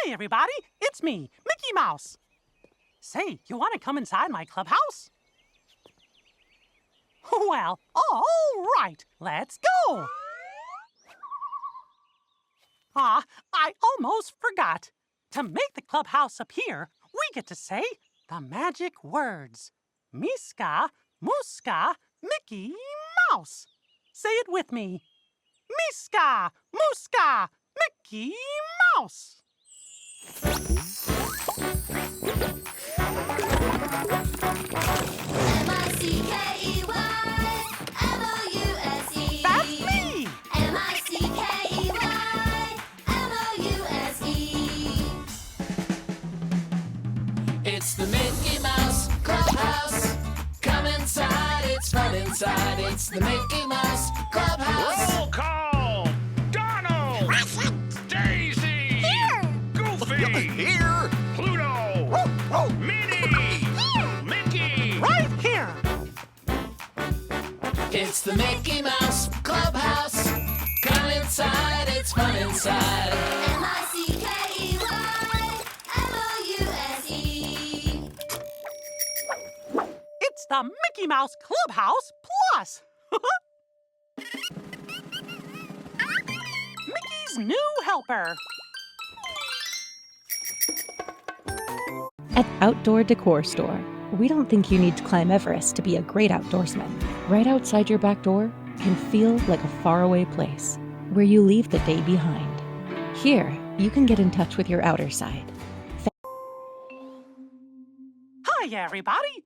Hi, everybody. It's me, Mickey Mouse. Say, you want to come inside my clubhouse? Well, all right. Let's go. I almost forgot. To make the clubhouse appear, we get to say the magic words. Miska, Muska, Mickey Mouse. Say it with me. Miska, Muska, Mickey Mouse. M-I-C-K-E-Y-M-O-U-S-E. That's me. M-I-C-K-E-Y-M-O-U-S-E. It's the Mickey Mouse Clubhouse. Come inside, it's fun inside. It's the Mickey Mouse Clubhouse. Roll call! Donald! Daisy! Here! Goofy! Here! Pluto! Minnie! Mickey! Right here. It's the Mickey Mouse Clubhouse. Come inside, it's fun inside. M-I-C-K-E-Y-M-O-U-S-E. It's the Mickey Mouse Clubhouse Plus. Mickey's new helper. At Outdoor Decor Store, we don't think you need to climb Everest to be a great outdoorsman. Right outside your back door can feel like a faraway place where you leave the day behind. Here, you can get in touch with your outer side. Hi, everybody.